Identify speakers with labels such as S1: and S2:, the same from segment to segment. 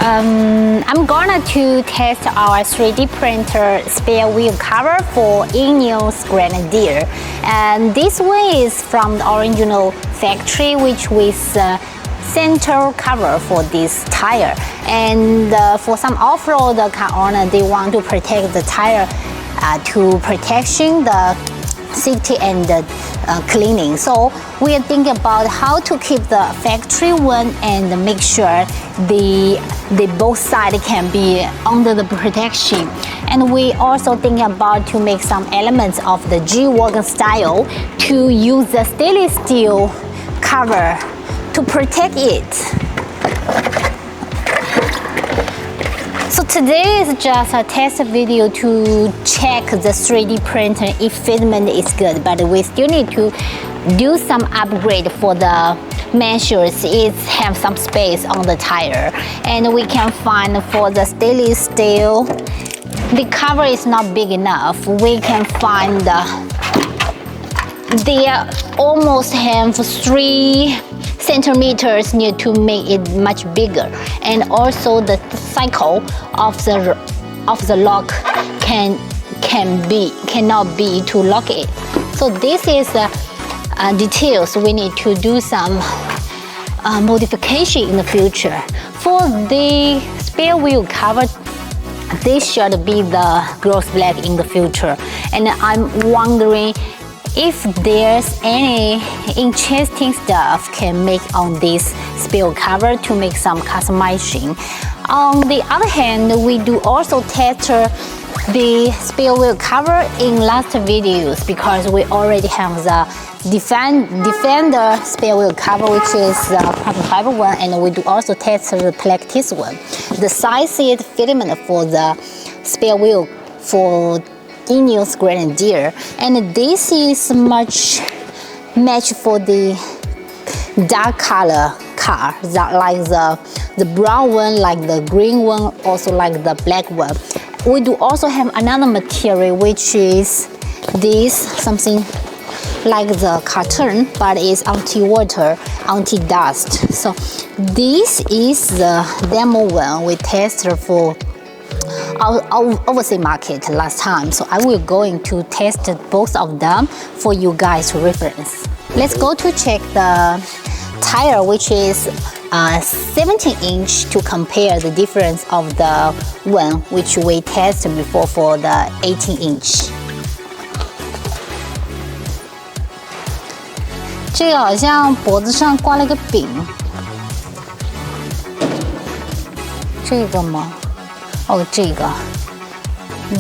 S1: I'm gonna to test our 3D printer spare wheel cover for INEOS Grenadier, and this one is from the original factory, which with center cover for this tire. And for some off-road car owner, they want to protect the tire to protection the safety and cleaning. So we are thinking about how to keep the factory one and make sure the both sides can be under the protection. And we also thinking about to make some elements of the G-Wagon style to use the stainless steel cover to protect it. So today is just a test video to check the 3D printer if fitment is good, but we still need to do some upgrade for the measures. It have some space on the tire, and we can find for the stainless steel, the cover is not big enough. We can find they almost have 3 centimeters need to make it much bigger, and also the cycle of the lock cannot be to lock it. So this is the details we need to do some modification in the future. For the spare wheel cover, this should be the gloss black in the future, and I'm wondering if there's any interesting stuff can make on this spare cover to make some customizing. On the other hand, we do also test the spare wheel cover in last videos, because we already have the Defender spare wheel cover, which is the carbon fiber one, and we do also test the practice one. The size is fitment for the spare wheel for INEOS Grenadier, and this is much match for the dark color car, that like the brown one, like the green one, also like the black one. We do also have another material, which is this something like the carton, but it's anti-water, anti-dust. So this is the demo one we tested for overseas market last time, so I will going to test both of them for you guys to reference. Let's go to check the tire, which is 17-inch, to compare the difference of the one which we tested before for the 18-inch. 这个好像脖子上挂了个柄，这个吗？ 哦，这个。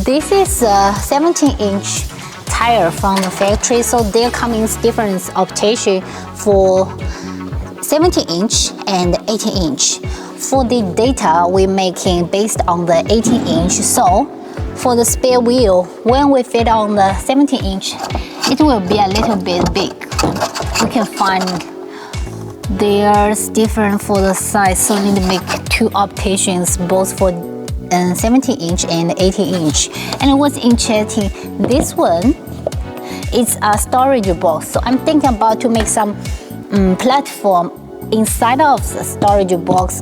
S1: This is a 17-inch tire from the factory, so there comes different optation for 17-inch and 18-inch. For the data we're making based on the 18-inch, so for the spare wheel, when we fit on the 17-inch, it will be a little bit big. You can find there's different for the size, so need to make 2 optations, both for 17-inch and 18-inch. And what's interesting, this one is a storage box, so I'm thinking about to make some platform inside of the storage box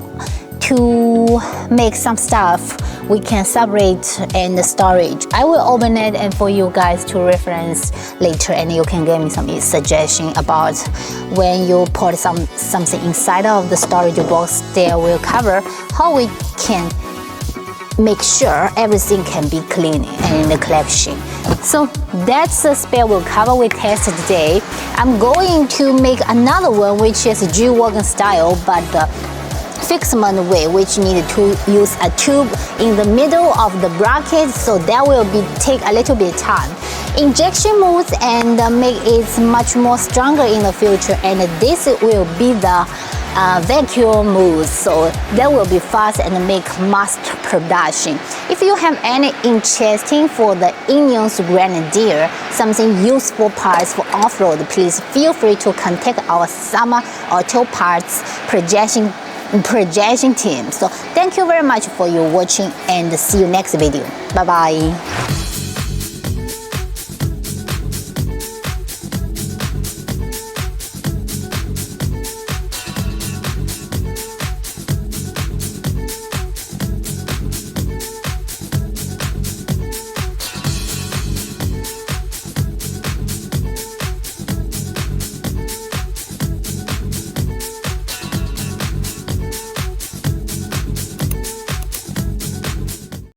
S1: to make some stuff we can separate and storage. I will open it and for you guys to reference later, and you can give me some suggestion about when you put something inside of the storage box. There will cover how we can make sure everything can be clean in the collection. So that's the spare wheel cover we tested today. I'm going to make another one, which is G-Wagon style, but the fixment way, which needed to use a tube in the middle of the bracket, so that will take a little bit time. Injection modes and make it much more stronger in the future, and this will be the vacuum modes, so that will be fast and make mass production. If you have any interesting for the INEOS Grenadier, something useful parts for off-road, please feel free to contact our summer auto parts projection team. So thank you very much for your watching, and see you next video. Bye bye.